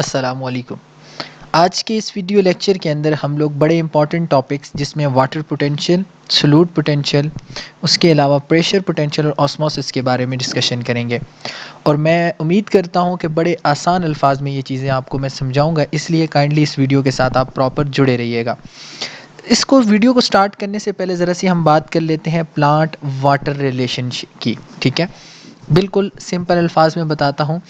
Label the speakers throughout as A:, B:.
A: अस्सलामुअलैकुम। आज के इस वीडियो लेक्चर के अंदर हम लोग बड़े इंपॉर्टेंट टॉपिक्स जिसमें वाटर पोटेंशियल, सॉल्यूट पोटेंशियल, उसके अलावा प्रेशर पोटेंशियल और ऑस्मोसिस के बारे में डिस्कशन करेंगे। और मैं उम्मीद करता हूं कि बड़े आसान अल्फाज में ये चीज़ें आपको मैं समझाऊंगा, इसलिए काइंडली इस वीडियो के साथ आप प्रॉपर जुड़े रहिएगा। इसको वीडियो को स्टार्ट करने से पहले ज़रा सी हम बात कर लेते हैं प्लांट वाटर रिलेशनशिप की। ठीक है, बिल्कुल सिंपल अल्फाज में बताता हूँ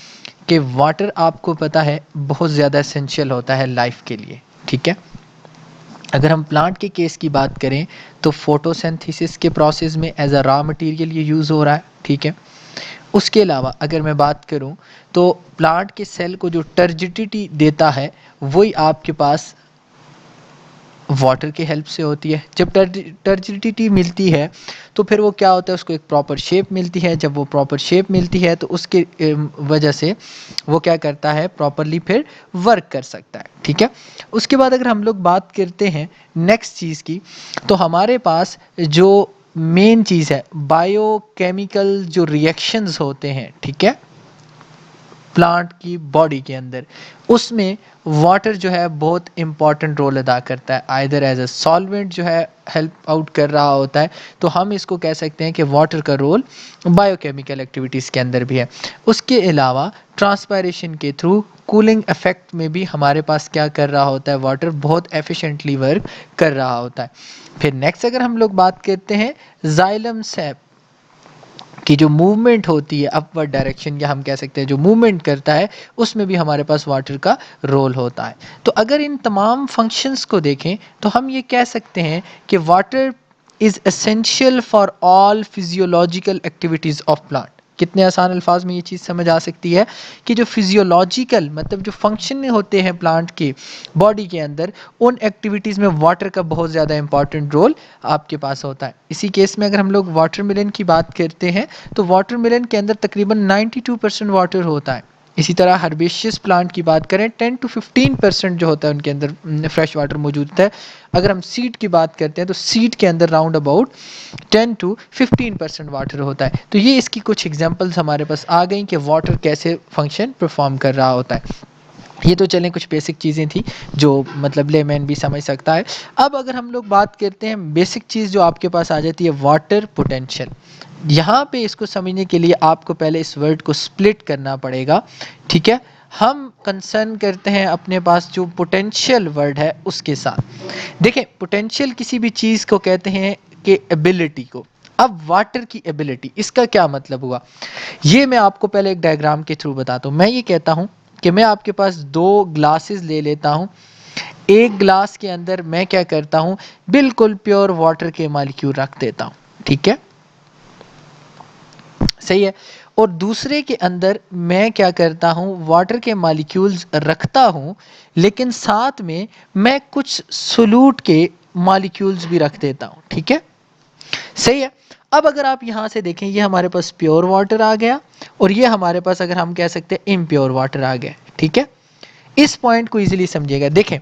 A: कि वाटर आपको पता है बहुत ज़्यादा एसेंशियल होता है लाइफ के लिए। ठीक है, अगर हम प्लांट के केस की बात करें तो फोटोसिंथेसिस के प्रोसेस में एज अ रॉ मटेरियल ये यूज़ हो रहा है। ठीक है, उसके अलावा अगर मैं बात करूं तो प्लांट के सेल को जो टर्जिडिटी देता है वही आपके पास वाटर की हेल्प से होती है। जब टर्जिडिटी मिलती है तो फिर वो क्या होता है, उसको एक प्रॉपर शेप मिलती है। जब वो प्रॉपर शेप मिलती है तो उसके वजह से वो क्या करता है, प्रॉपरली फिर वर्क कर सकता है। ठीक है, उसके बाद अगर हम लोग बात करते हैं नेक्स्ट चीज़ की, तो हमारे पास जो मेन चीज़ है बायोकेमिकल जो रिएक्शंस होते हैं, ठीक है, प्लांट की बॉडी के अंदर, उसमें वाटर जो है बहुत इंपॉर्टेंट रोल अदा करता है। आइदर एज अ सॉल्वेंट जो है हेल्प आउट कर रहा होता है, तो हम इसको कह सकते हैं कि वाटर का रोल बायोकेमिकल एक्टिविटीज़ के अंदर भी है। उसके अलावा ट्रांसपायरेशन के थ्रू कूलिंग इफेक्ट में भी हमारे पास क्या कर रहा होता है, वाटर बहुत एफिशिएंटली वर्क कर रहा होता है। फिर नेक्स्ट अगर हम लोग बात करते हैं जाइलम सैप की जो मूवमेंट होती है अपवर्ड डायरेक्शन, या हम कह सकते हैं जो मूवमेंट करता है, उसमें भी हमारे पास वाटर का रोल होता है। तो अगर इन तमाम फंक्शंस को देखें तो हम ये कह सकते हैं कि water is essential for all physiological activities of plant. कितने आसान अल्फाज में ये चीज़ समझ आ सकती है कि जो फिजियोलॉजिकल मतलब जो फंक्शन होते हैं प्लांट के बॉडी के अंदर, उन एक्टिविटीज़ में वाटर का बहुत ज़्यादा इंपॉर्टेंट रोल आपके पास होता है। इसी केस में अगर हम लोग वाटरमेलन की बात करते हैं तो वाटरमेलन के अंदर तकरीबन 92% वाटर होता है। इसी तरह हर्बेशियस प्लांट की बात करें 10 to 15% जो होता है उनके अंदर फ्रेश वाटर मौजूद होता है। अगर हम सीड की बात करते हैं तो सीड के अंदर राउंड अबाउट 10 to 15% वाटर होता है। तो ये इसकी कुछ एग्जांपल्स हमारे पास आ गई कि वाटर कैसे फंक्शन परफॉर्म कर रहा होता है। ये तो चलें कुछ बेसिक चीज़ें थी जो मतलब लेमैन भी समझ सकता है। अब अगर हम लोग बात करते हैं बेसिक चीज़ जो आपके पास आ जाती है वाटर पोटेंशियल। यहाँ पे इसको समझने के लिए आपको पहले इस वर्ड को स्प्लिट करना पड़ेगा। ठीक है, हम कंसर्न करते हैं अपने पास जो पोटेंशियल वर्ड है उसके साथ। देखें, पोटेंशियल किसी भी चीज़ को कहते हैं कि एबिलिटी को। अब वाटर की एबिलिटी, इसका क्या मतलब हुआ, ये मैं आपको पहले एक डायग्राम के थ्रू बताता हूँ। मैं ये कहता हूँ कि मैं आपके पास दो ग्लासेस ले लेता हूँ। एक ग्लास के अंदर मैं क्या करता हूँ, बिल्कुल प्योर वाटर के मॉलिक्यूल रख देता हूँ। ठीक है, सही है। और दूसरे के अंदर मैं क्या करता हूँ, वाटर के मॉलिक्यूल्स रखता हूँ, लेकिन साथ में मैं कुछ सोल्यूट के मॉलिक्यूल्स भी रख देता हूँ। ठीक है, सही है। अब अगर आप यहां से देखें, ये हमारे पास प्योर वाटर आ गया और ये हमारे पास अगर हम कह सकते हैं इम्प्योर वाटर आ गया। ठीक है, इस पॉइंट को इजीली समझिएगा। देखें,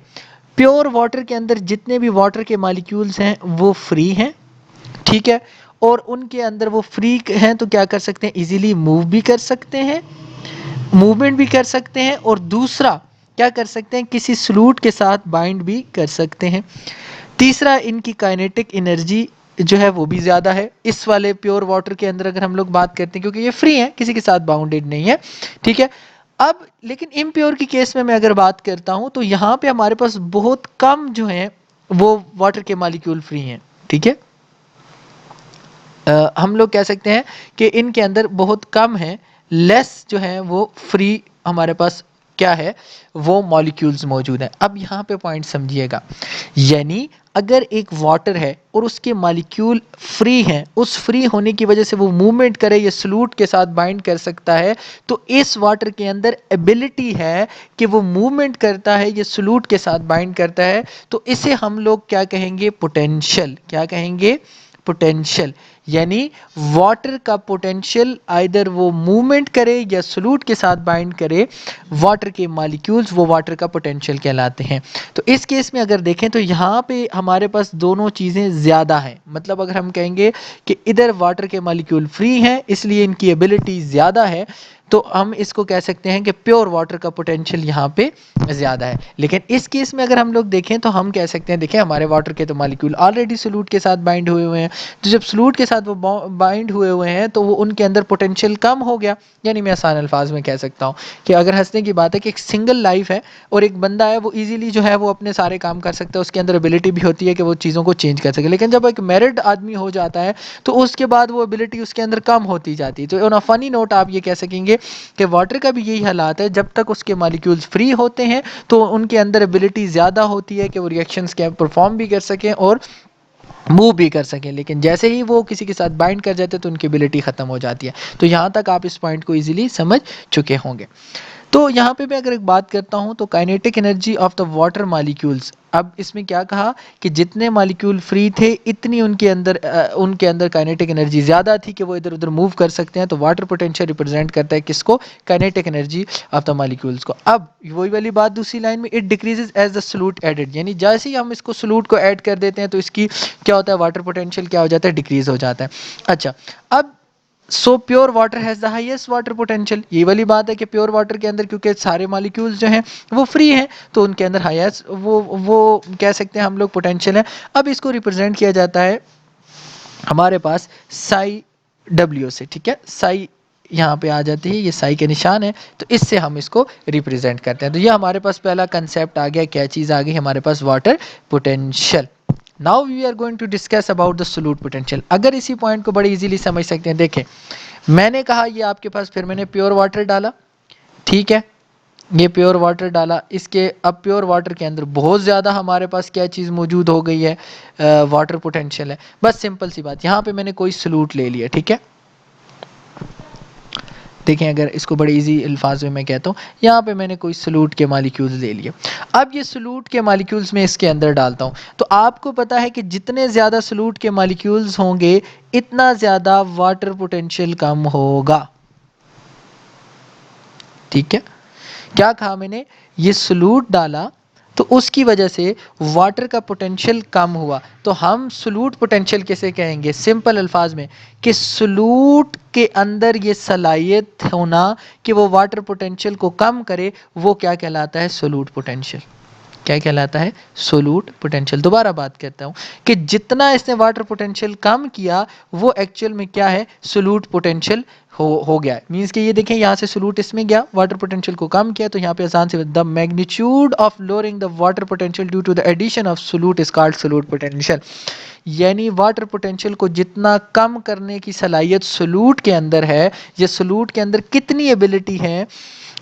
A: प्योर वाटर के अंदर जितने भी वाटर के मॉलिक्यूल्स हैं वो फ्री हैं। ठीक है, और उनके अंदर वो फ्री हैं तो क्या कर सकते हैं, इजीली मूव भी कर सकते हैं, मूवमेंट भी कर सकते हैं, और दूसरा क्या कर सकते हैं, किसी सॉल्यूट के साथ बाइंड भी कर सकते हैं। तीसरा, इनकी काइनेटिक एनर्जी जो है वो भी ज़्यादा है इस वाले प्योर वाटर के अंदर अगर हम लोग बात करते हैं, क्योंकि ये फ्री है, किसी के साथ बाउंडेड नहीं है। ठीक है, अब लेकिन इम्प्योर की केस में मैं अगर बात करता हूं तो यहाँ पे हमारे पास बहुत कम जो है वो वाटर के मॉलिक्यूल फ्री हैं। ठीक है, हम लोग कह सकते हैं कि इनके अंदर बहुत कम है, लेस जो है वो फ्री हमारे पास क्या है, वो मॉलिक्यूल्स मौजूद हैं। अब यहाँ पे पॉइंट समझिएगा, यानी अगर एक वाटर है और उसके मॉलिक्यूल फ्री हैं, उस फ्री होने की वजह से वो मूवमेंट करे या सॉल्यूट के साथ बाइंड कर सकता है, तो इस वाटर के अंदर एबिलिटी है कि वो मूवमेंट करता है या सॉल्यूट के साथ बाइंड करता है। तो इसे हम लोग क्या कहेंगे, पोटेंशियल। क्या कहेंगे, पोटेंशियल। यानी वाटर का पोटेंशियल आइदर वो मूवमेंट करे या सॉल्यूट के साथ बाइंड करे, वाटर के मॉलिक्यूल्स वो वाटर का पोटेंशियल कहलाते हैं। तो इस केस में अगर देखें तो यहाँ पे हमारे पास दोनों चीज़ें ज़्यादा हैं, मतलब अगर हम कहेंगे कि इधर वाटर के मॉलिक्यूल फ्री हैं इसलिए इनकी एबिलिटी ज़्यादा है, तो हम इसको कह सकते हैं कि प्योर वाटर का पोटेंशियल यहाँ पे ज़्यादा है। लेकिन इस केस में अगर हम लोग देखें तो हम कह सकते हैं, देखें हमारे वाटर के तो मॉलिक्यूल ऑलरेडी सॉल्यूट के साथ बाइंड हुए हुए हैं, तो जब सॉल्यूट के साथ वो बाइंड हुए हुए हैं तो वो उनके अंदर पोटेंशियल कम हो गया। यानी मैं आसान अल्फाज में कह सकता हूँ कि अगर हंसने की बात है कि एक सिंगल लाइफ है और एक बंदा है, वो ईजिली जो है वो अपने सारे काम कर सकता है, उसके अंदर एबिलिटी भी होती है कि वो चीज़ों को चेंज कर सके। लेकिन जब एक मैरिड आदमी हो जाता है तो उसके बाद वो एबिलिटी उसके अंदर कम होती जाती है। तो ऑन अ फनी नोट आप ये कह सकेंगे कि वाटर का भी यही हालात है, जब तक उसके मॉलिक्यूल्स फ्री होते हैं तो उनके अंदर एबिलिटी ज़्यादा होती है कि वो रिएक्शंस के परफॉर्म भी कर सकें और मूव भी कर सकें। लेकिन जैसे ही वो किसी के साथ बाइंड कर जाते हैं तो उनकी एबिलिटी ख़त्म हो जाती है। तो यहाँ तक आप इस पॉइंट को ईजिली समझ चुके होंगे। तो यहाँ पे मैं अगर एक बात करता हूँ तो kinetic energy of the water molecules, अब इसमें क्या कहा कि जितने मॉलिक्यूल फ्री थे इतनी उनके अंदर काइनेटिक एनर्जी ज़्यादा थी कि वो इधर उधर मूव कर सकते हैं। तो वाटर पोटेंशियल रिप्रेजेंट करता है किसको? Kinetic energy of the molecules को। अब वही वाली बात दूसरी लाइन में, it decreases as the solute added, यानी जैसे ही हम इसको सोल्यूट को ऐड कर देते हैं तो इसकी क्या होता है, वाटर पोटेंशियल क्या हो जाता है, डिक्रीज हो जाता है। अच्छा, अब so pure water has the highest water potential, ये वाली बात है कि प्योर वाटर के अंदर क्योंकि सारे मॉलिक्यूल्स जो हैं वो फ्री हैं तो उनके अंदर हाईएस्ट वो कह सकते हैं हम लोग पोटेंशियल है। अब इसको रिप्रेजेंट किया जाता है हमारे पास साई डब्ल्यू से, ठीक है, साई यहाँ पे आ जाती है, ये साई के निशान है, तो इससे हम इसको रिप्रेजेंट करते हैं। तो ये हमारे पास पहला कंसेप्ट आ गया, क्या चीज़ आ गई हमारे पास, water potential. Now we are going to discuss about the solute potential. अगर इसी पॉइंट को बड़ी इजीली समझ सकते हैं, देखें मैंने कहा ये आपके पास, फिर मैंने प्योर वाटर डाला, ठीक है, ये प्योर वाटर डाला, इसके अब प्योर वाटर के अंदर बहुत ज़्यादा हमारे पास क्या चीज़ मौजूद हो गई है, वाटर पोटेंशियल है। बस सिंपल सी बात, यहाँ पे मैंने कोई सॉल्यूट ले लिया, ठीक है, देखें अगर इसको बड़े इजी अल्फाज में मैं कहता हूँ, यहाँ पे मैंने कोई सॉल्यूट के मॉलिक्यूल्स ले लिए। अब ये सॉल्यूट के मॉलिक्यूल्स में इसके अंदर डालता हूँ, तो आपको पता है कि जितने ज़्यादा सॉल्यूट के मॉलिक्यूल्स होंगे इतना ज़्यादा वाटर पोटेंशियल कम होगा, ठीक है। क्या कहा मैंने, ये सॉल्यूट डाला तो उसकी वजह से वाटर का पोटेंशियल कम हुआ, तो हम सॉल्यूट पोटेंशियल कैसे कहेंगे, सिंपल अल्फाज में, कि सॉल्यूट के अंदर ये सलाहियत होना कि वो वाटर पोटेंशियल को कम करे, वो क्या कहलाता है, सॉल्यूट पोटेंशियल। क्या कहलाता है, सोल्यूट पोटेंशियल। दोबारा बात करता हूँ कि जितना इसने वाटर पोटेंशियल कम किया वो एक्चुअल में क्या है, सोल्यूट पोटेंशियल हो गया। मींस कि ये देखें यहाँ से सोल्यूट इसमें गया, वाटर पोटेंशियल को कम किया, तो यहाँ पे आसान से the magnitude of lowering the water potential due to the addition of solute is called solute potential. यानी वाटर पोटेंशियल को जितना कम करने की सलाहियत सोल्यूट के अंदर है, ये सोल्यूट के अंदर कितनी एबिलिटी है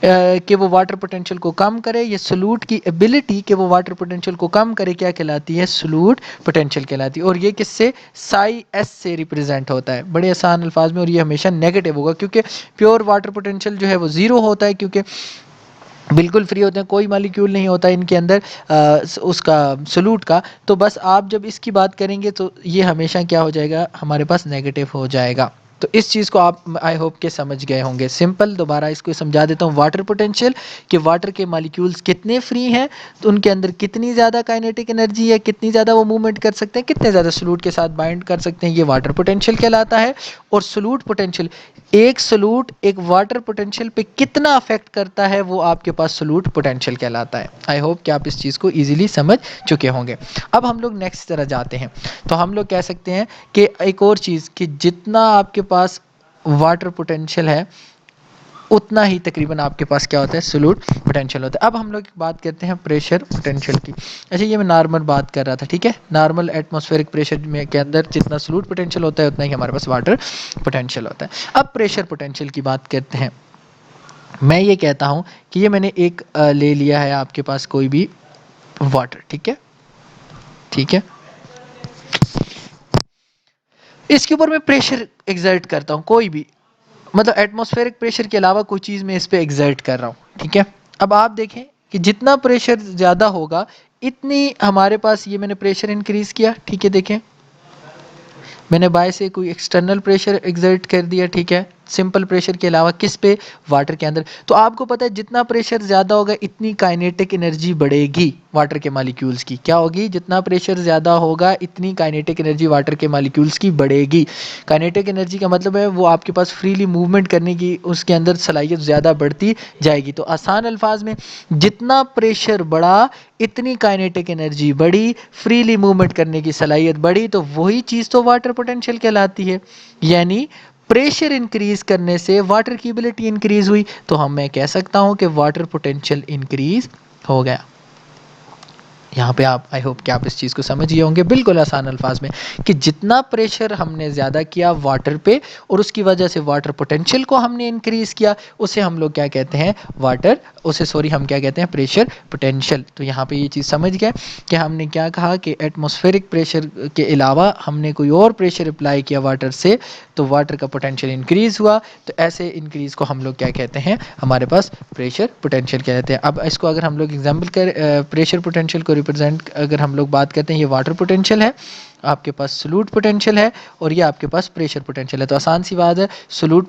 A: कि वो वाटर पोटेंशियल को कम करे, ये सोल्यूट की एबिलिटी कि वो वाटर पोटेंशियल को कम करे क्या कहलाती है, सोल्यूट पोटेंशियल कहलाती है। और ये किससे, साई एस से रिप्रेजेंट होता है, बड़े आसान अल्फाज में, और ये हमेशा नेगेटिव होगा क्योंकि प्योर वाटर पोटेंशियल जो है वो ज़ीरो होता है, क्योंकि बिल्कुल फ्री होते हैं, कोई मॉलिक्यूल नहीं होता इनके अंदर उसका सोल्यूट का। तो बस आप जब इसकी बात करेंगे तो ये हमेशा क्या हो जाएगा, हमारे पास नेगेटिव हो जाएगा। तो इस चीज़ को आप आई होप के समझ गए होंगे। सिंपल दोबारा इसको समझा देता हूँ, वाटर पोटेंशियल कि वाटर के मॉलिक्यूल्स कितने फ्री हैं, तो उनके अंदर कितनी ज़्यादा काइनेटिक एनर्जी है, कितनी ज़्यादा वो मूवमेंट कर सकते हैं, कितने ज़्यादा सोल्यूट के साथ बाइंड कर सकते हैं, ये वाटर पोटेंशियल कहलाता है। और सोल्यूट पोटेंशियल, एक सोल्यूट एक वाटर पोटेंशियल पे कितना अफेक्ट करता है, वो आपके पास सोल्यूट पोटेंशियल कहलाता है। आई होप कि आप इस चीज़ को ईजिली समझ चुके होंगे। अब हम लोग नेक्स्ट तरह जाते हैं, तो हम लोग कह सकते हैं कि एक और चीज़ कि जितना आपके पास वाटर पोटेंशियल है उतना ही तकरीबन आपके पास क्या होता है, सोल्यूट पोटेंशियल होता है। अब हम लोग बात करते हैं प्रेशर पोटेंशियल की। अच्छा, ये मैं नॉर्मल बात कर रहा था, ठीक है, नॉर्मल एटमॉस्फेरिक प्रेशर में के अंदर जितना सोल्यूट पोटेंशियल होता है उतना ही हमारे पास वाटर पोटेंशियल होता है। अब प्रेशर पोटेंशियल की बात करते हैं। मैं ये कहता हूँ कि ये मैंने एक ले लिया है आपके पास कोई भी वाटर, ठीक है, ठीक है, इसके ऊपर मैं प्रेशर एग्जर्ट करता हूँ, कोई भी, मतलब एटमॉस्फेरिक प्रेशर के अलावा कोई चीज़ मैं इस पे एग्जर्ट कर रहा हूँ, ठीक है। अब आप देखें कि जितना प्रेशर ज़्यादा होगा इतनी हमारे पास, ये मैंने प्रेशर इंक्रीज़ किया, ठीक है, देखें मैंने बाय से कोई एक्सटर्नल प्रेशर एग्जर्ट कर दिया, ठीक है, सिंपल प्रेशर के अलावा किस पे, वाटर के अंदर। तो आपको पता है जितना प्रेशर ज़्यादा होगा इतनी काइनेटिक एनर्जी बढ़ेगी वाटर के मॉलिक्यूल्स की। क्या होगी? जितना प्रेशर ज़्यादा होगा इतनी काइनेटिक एनर्जी वाटर के मॉलिक्यूल्स की बढ़ेगी। काइनेटिक एनर्जी का मतलब है वो आपके पास फ्रीली मूवमेंट करने की उसके अंदर सलाहियत ज़्यादा बढ़ती जाएगी। तो आसान अल्फाज में जितना प्रेशर बढ़ा इतनी काइनेटिक एनर्जी बढ़ी, फ्रीली मूवमेंट करने की सलाहियत बढ़ी, तो वही चीज़ तो वाटर पोटेंशियल कहलाती है। यानी प्रेशर इंक्रीज करने से वाटर की एबिलिटी इंक्रीज हुई, तो हम मैं कह सकता हूं कि वाटर पोटेंशियल इंक्रीज हो गया। यहाँ पे आप, आई होप कि आप इस चीज़ को समझ गए होंगे बिल्कुल आसान अल्फाज में, कि जितना प्रेशर हमने ज़्यादा किया वाटर पे और उसकी वजह से वाटर पोटेंशियल को हमने इंक्रीज़ किया, उसे हम लोग क्या कहते हैं, हम क्या कहते हैं, प्रेशर पोटेंशियल। तो यहाँ पे ये चीज़ समझ गए कि हमने क्या कहा कि एटमॉस्फेरिक प्रेशर के अलावा हमने कोई और प्रेशर अप्लाई किया वाटर से, तो वाटर का पोटेंशियल इंक्रीज़ हुआ। तो ऐसे इंक्रीज़ को हम लोग क्या कहते हैं, हमारे पास प्रेशर पोटेंशियल कहते हैं। अब इसको अगर हम लोग एग्जाम्पल कर प्रेशर पोटेंशियल को रिप्रेजेंट अगर हम लोग बात करते हैं, ये वाटर पोटेंशियल है, आपके पास सोल्यूट पोटेंशियल है, और ये आपके पास प्रेशर पोटेंशियल है। तो आसान सी बात है, सोल्यूट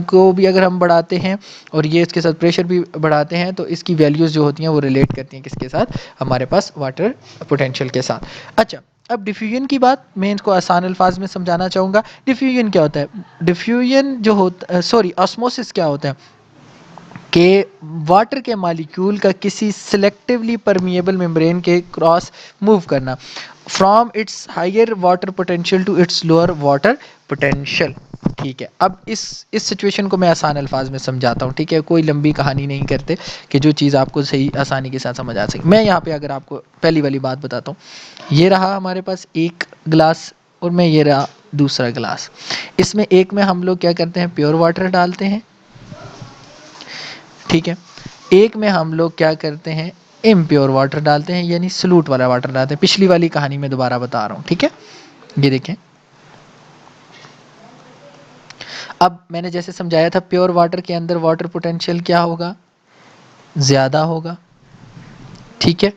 A: को भी अगर हम बढ़ाते हैं और ये इसके साथ प्रेशर भी बढ़ाते हैं, तो इसकी वैल्यूज़ जो होती हैं वो रिलेट करती हैं किसके साथ, हमारे पास वाटर पोटेंशियल के साथ। अच्छा, अब डिफ्यूजन की बात मैं इसको आसान अल्फाज में समझाना चाहूँगा। डिफ्यूजन क्या होता है? डिफ्यूजन जो होता, सॉरी, ऑस्मोसिस क्या होता है कि वाटर के मॉलिक्यूल का किसी सिलेक्टिवली परमिएबल मेम्ब्रेन के क्रॉस मूव करना from its higher water potential to its lower water potential. ठीक है, अब इस सिचुएशन को मैं आसान अल्फाज में समझाता हूँ, ठीक है, कोई लंबी कहानी नहीं करते, कि जो चीज़ आपको सही आसानी के साथ समझ आ सके। मैं यहाँ पे अगर आपको पहली वाली बात बताता हूँ, ये रहा हमारे पास एक गिलास और मैं ये रहा दूसरा गिलास। इसमें एक में हम लोग क्या करते हैं, प्योर वाटर डालते हैं, ठीक है, एक में हम लोग क्या करते हैं, इम्प्योर वाटर डालते हैं, यानी सलूट वाला वाटर डालते हैं। पिछली वाली कहानी में दोबारा बता रहा हूँ, ठीक है। ये देखें, अब मैंने जैसे समझाया था, प्योर वाटर के अंदर वाटर पोटेंशियल क्या होगा, ज़्यादा होगा, ठीक है,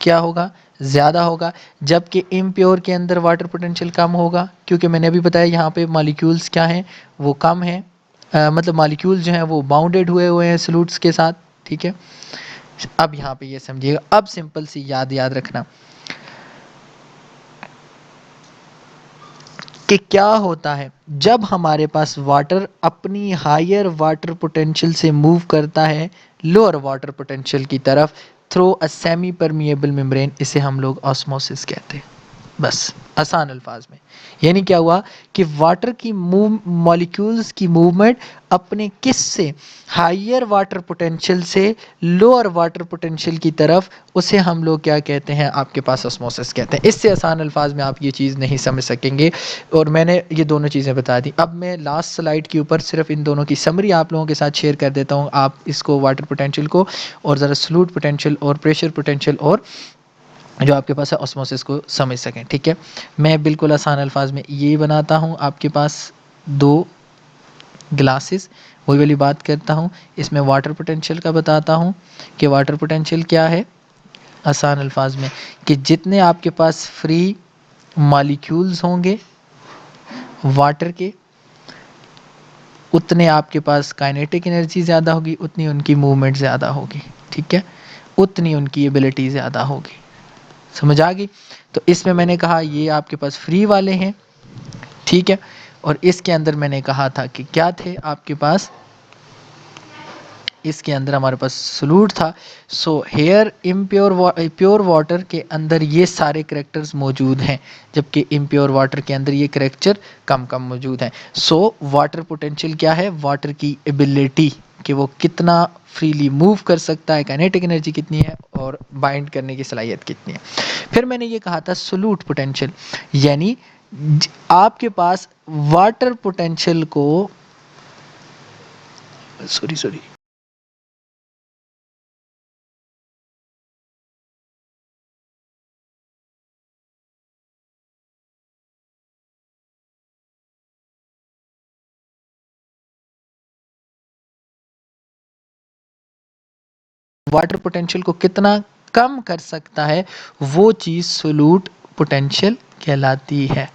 A: क्या होगा, ज़्यादा होगा, जबकि इम्प्योर के अंदर वाटर पोटेंशियल कम होगा, क्योंकि मैंने अभी बताया यहाँ पे मॉलिक्यूल्स क्या हैं, वो कम हैं, मतलब मॉलिक्यूल्स जो हैं वो बाउंडेड हुए हैं सलूट्स के साथ, ठीक है। अब यहाँ पे ये समझिएगा, अब सिंपल सी याद रखना कि क्या होता है जब हमारे पास वाटर अपनी हायर वाटर पोटेंशियल से मूव करता है लोअर वाटर पोटेंशियल की तरफ through a semi permeable membrane, इसे हम लोग ऑस्मोसिस कहते हैं। बस आसान अल्फाज में, यानी क्या हुआ कि वाटर की मूव मॉलिक्यूल्स की मूवमेंट अपने किस से, हायर वाटर पोटेंशियल से लोअर वाटर पोटेंशियल की तरफ, उसे हम लोग क्या कहते हैं, आपके पास ऑस्मोसिस कहते हैं। इससे आसान अल्फाज में आप ये चीज़ नहीं समझ सकेंगे, और मैंने ये दोनों चीज़ें बता दी। अब मैं लास्ट स्लाइड के ऊपर सिर्फ इन दोनों की समरी आप लोगों के साथ शेयर कर देता हूँ, आप इसको वाटर पोटेंशियल को और ज़रा सलूट पोटेंशियल और प्रेशर पोटेंशियल और जो आपके पास है ऑस्मोसिस को समझ सकें, ठीक है। मैं बिल्कुल आसान अल्फाज में ये बनाता हूँ, आपके पास दो ग्लासेस, वही वाली बात करता हूँ, इसमें वाटर पोटेंशियल का बताता हूँ कि वाटर पोटेंशियल क्या है आसान अल्फाज में, कि जितने आपके पास फ्री मॉलिक्यूल्स होंगे वाटर के, उतने आपके पास काइनेटिक एनर्जी ज़्यादा होगी, उतनी उनकी मूवमेंट ज़्यादा होगी, ठीक है, उतनी उनकी एबिलिटी ज़्यादा होगी। समझ आ गई? तो इसमें मैंने कहा ये आपके पास फ्री वाले हैं, ठीक है, और इसके अंदर मैंने कहा था कि क्या थे आपके पास, इसके अंदर हमारे पास सलूट था। सो हेयर प्योर वाटर के अंदर ये सारे करेक्टर्स मौजूद हैं, जबकि इम्प्योर वाटर के अंदर ये करेक्टर कम कम मौजूद हैं। सो वाटर पोटेंशियल क्या है, वाटर की एबिलिटी, कि वो कितना फ्रीली मूव कर सकता है, काइनेटिक एनर्जी कितनी है और बाइंड करने की सलाहियत कितनी है। फिर मैंने ये कहा था सोल्यूट पोटेंशियल, यानी आपके पास वाटर पोटेंशियल को, सॉरी, वाटर पोटेंशियल को कितना कम कर सकता है, वो चीज़ सोल्यूट पोटेंशियल कहलाती है।